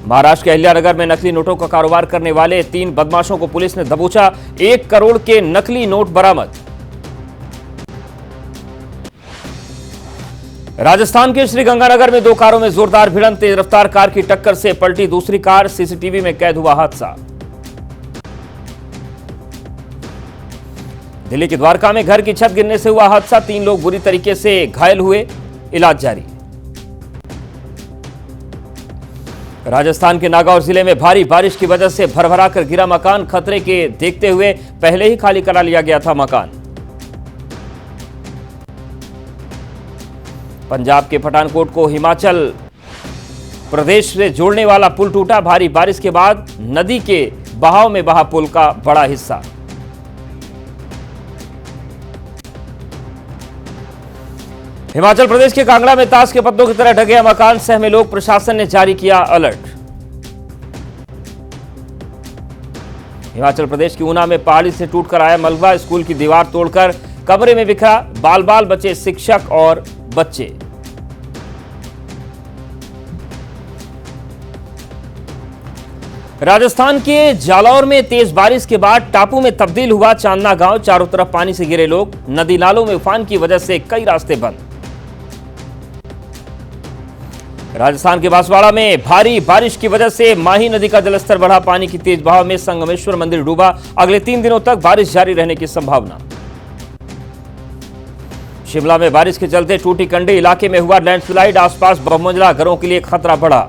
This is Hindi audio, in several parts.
महाराष्ट्र के अहिल्यानगर में नकली नोटों का कारोबार करने वाले 3 बदमाशों को पुलिस ने दबोचा। 1 करोड़ के नकली नोट बरामद। राजस्थान के श्रीगंगानगर में 2 कारों में जोरदार भिड़ंत। तेज रफ्तार कार की टक्कर से पलटी दूसरी कार। सीसीटीवी में कैद हुआ हादसा। दिल्ली के द्वारका में घर की छत गिरने से हुआ हादसा। 3 लोग बुरी तरीके से घायल हुए, इलाज जारी। राजस्थान के नागौर जिले में भारी बारिश की वजह से भरभरा कर गिरा मकान। खतरे के देखते हुए पहले ही खाली करा लिया गया था मकान। पंजाब के पठानकोट को हिमाचल प्रदेश से जोड़ने वाला पुल टूटा। भारी बारिश के बाद नदी के बहाव में बहा पुल का बड़ा हिस्सा। हिमाचल प्रदेश के कांगड़ा में ताश के पत्तों की तरह ढह गया मकान। सहमे लोग, प्रशासन ने जारी किया अलर्ट। हिमाचल प्रदेश की ऊना में पहाड़ी से टूटकर आया मलबा। स्कूल की दीवार तोड़कर कमरे में बिखरा। बाल बाल बचे शिक्षक और बच्चे। राजस्थान के जालौर में तेज बारिश के बाद टापू में तब्दील हुआ चांदना गांव। चारों तरफ पानी से घिरे लोग। नदी नालों में उफान की वजह से कई रास्ते बंद। राजस्थान के बांसवाड़ा में भारी बारिश की वजह से माही नदी का जलस्तर बढ़ा। पानी की तेज बहाव में संगमेश्वर मंदिर डूबा। अगले 3 दिनों तक बारिश जारी रहने की संभावना। शिमला में बारिश के चलते टूटी कंडी इलाके में हुआ लैंडस्लाइड। आसपास बहुमंजिला घरों के लिए खतरा बढ़ा।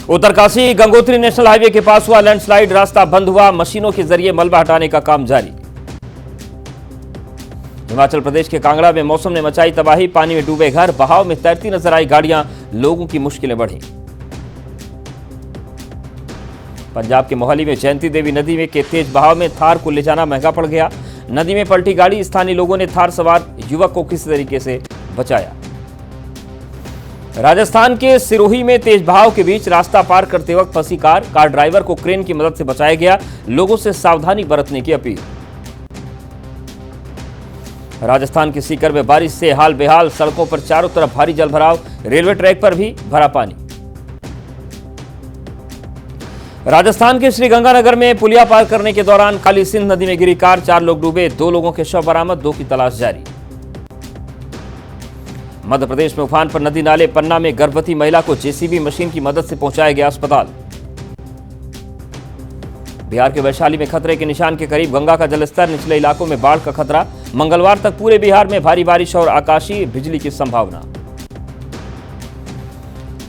उत्तरकाशी गंगोत्री नेशनल हाईवे के पास हुआ लैंडस्लाइड। रास्ता बंद हुआ। मशीनों के जरिए मलबा हटाने का काम जारी। हिमाचल प्रदेश के कांगड़ा में मौसम ने मचाई तबाही। पानी में डूबे घर, बहाव में तैरती नजर आई गाड़ियां। लोगों की मुश्किलें बढ़ी। पंजाब के मोहाली में जयंती देवी नदी में के तेज बहाव में थार को ले जाना महंगा पड़ गया। नदी में पलटी गाड़ी। स्थानीय लोगों ने थार सवार युवक को किसी तरीके से बचाया। राजस्थान के सिरोही में तेज बहाव के बीच रास्ता पार करते वक्त फंसी कार ड्राइवर को क्रेन की मदद से बचाया गया। लोगों से सावधानी बरतने की अपील। राजस्थान के सीकर में बारिश से हाल बेहाल। सड़कों पर चारों तरफ भारी जलभराव। रेलवे ट्रैक पर भी भरा पानी। राजस्थान के श्रीगंगानगर में पुलिया पार करने के दौरान काली सिंध नदी में गिरी कार। 4 लोग डूबे। 2 लोगों के शव बरामद। 2 की तलाश जारी। मध्य प्रदेश में उफान पर नदी नाले। पन्ना में गर्भवती महिला को जेसीबी मशीन की मदद से पहुंचाया गया अस्पताल। बिहार के वैशाली में खतरे के निशान के करीब गंगा का जलस्तर। निचले इलाकों में बाढ़ का खतरा। मंगलवार तक पूरे बिहार में भारी बारिश और आकाशीय बिजली की संभावना।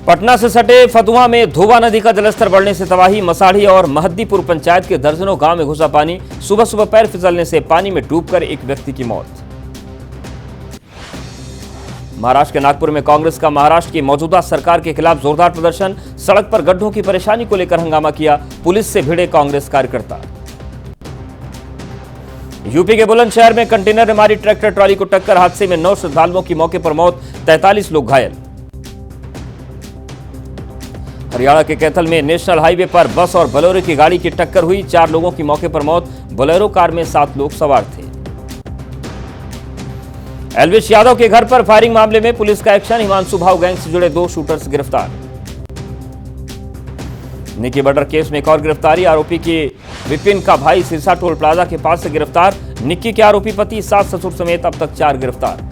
पटना से सटे फतुहा में धोबा नदी का जलस्तर बढ़ने से तबाही। मसाढ़ी और महद्दीपुर पंचायत के दर्जनों गांव में घुसा पानी। सुबह सुबह पैर फिसलने से पानी में डूबकर एक व्यक्ति की मौत। महाराष्ट्र के नागपुर में कांग्रेस का महाराष्ट्र की मौजूदा सरकार के खिलाफ जोरदार प्रदर्शन। सड़क पर गड्ढों की परेशानी को लेकर हंगामा किया। पुलिस से भिड़े कांग्रेस कार्यकर्ता। यूपी के बुलंदशहर में कंटेनर ने मारी ट्रैक्टर ट्रॉली को टक्कर। हादसे में 9 श्रद्धालुओं की मौके पर मौत। 43 लोग घायल। हरियाणा के कैथल में नेशनल हाईवे पर बस और बोलेरो की गाड़ी की टक्कर हुई। 4 लोगों की मौके पर मौत। बोलेरो कार में 7 लोग सवार थे। एल्विश यादव के घर पर फायरिंग मामले में पुलिस का एक्शन। हिमांशु भाव गैंग से जुड़े 2 शूटर्स गिरफ्तार। निकी मर्डर केस में एक और गिरफ्तारी। आरोपी के विपिन का भाई सिरसा टोल प्लाजा के पास से गिरफ्तार। निक्की के आरोपी पति, सास ससुर समेत अब तक 4 गिरफ्तार।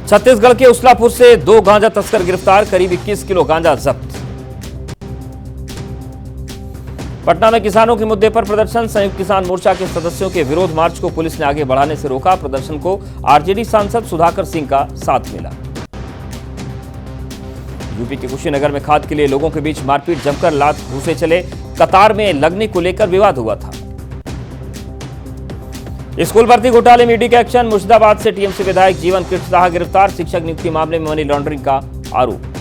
छत्तीसगढ़ के उसलापुर से 2 गांजा तस्कर गिरफ्तार। करीब 21 किलो गांजा जब्त। पटना में किसानों के मुद्दे पर प्रदर्शन। संयुक्त किसान मोर्चा के सदस्यों के विरोध मार्च को पुलिस ने आगे बढ़ाने से रोका। प्रदर्शन को आरजेडी सांसद सुधाकर सिंह का साथ मिला। यूपी के कुशीनगर में खाद के लिए लोगों के बीच मारपीट। जमकर लात घूसे चले। कतार में लगने को लेकर विवाद हुआ था। स्कूल भर्ती घोटाले में ईडी का एक्शन। मुर्शिदाबाद से टीएमसी विधायक जीवन कृष्ण साहा गिरफ्तार। शिक्षक नियुक्ति मामले में मनी लॉन्ड्रिंग का आरोप।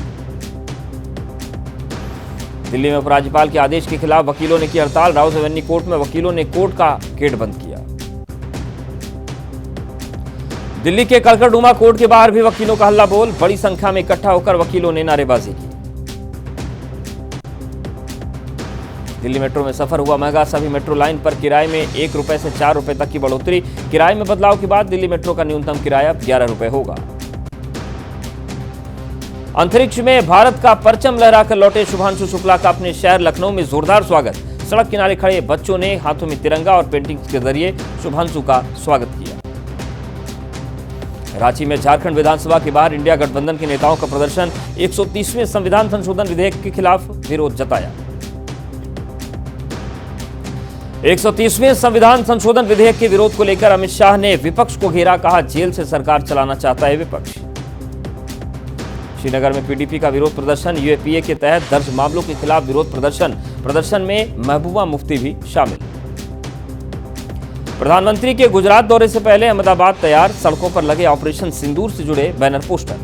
दिल्ली में उपराज्यपाल के आदेश के खिलाफ वकीलों ने की हड़ताल। राउज एवेन्यू कोर्ट में वकीलों ने कोर्ट का गेट बंद किया। दिल्ली के कड़कड़डूमा कोर्ट के बाहर भी वकीलों का हल्ला बोल। बड़ी संख्या में इकट्ठा होकर वकीलों ने नारेबाजी की। दिल्ली मेट्रो में सफर हुआ महंगा। सभी मेट्रो लाइन पर किराए में 1 रुपए से 4 रुपए तक की बढ़ोतरी। किराए में बदलाव के बाद दिल्ली मेट्रो का न्यूनतम किराया 11 रुपए होगा। अंतरिक्ष में भारत का परचम लहराकर लौटे शुभांशु शुक्ला का अपने शहर लखनऊ में जोरदार स्वागत। सड़क किनारे खड़े बच्चों ने हाथों में तिरंगा और पेंटिंग्स के जरिए शुभांशु का स्वागत किया। रांची में झारखंड विधानसभा के बाहर इंडिया गठबंधन के नेताओं का प्रदर्शन। 130वें संविधान संशोधन विधेयक के खिलाफ विरोध जताया। 130वें संविधान संशोधन विधेयक के विरोध को लेकर अमित शाह ने विपक्ष को घेरा, कहा जेल से सरकार चलाना चाहता है विपक्ष। श्रीनगर में पीडीपी का विरोध प्रदर्शन। यूएपीए के तहत दर्ज मामलों के खिलाफ विरोध प्रदर्शन में महबूबा मुफ्ती भी शामिल। प्रधानमंत्री के गुजरात दौरे से पहले अहमदाबाद तैयार, सड़कों पर लगे ऑपरेशन सिंदूर से जुड़े बैनर पोस्टर।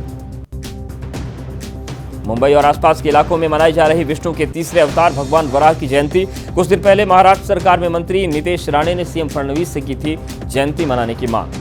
मुंबई और आसपास के इलाकों में मनाई जा रही विष्णु के तीसरे अवतार भगवान वराह की जयंती। कुछ दिन पहले महाराष्ट्र सरकार में मंत्री नीतेश राणे ने सीएम फडणवीस से की थी जयंती मनाने की मांग।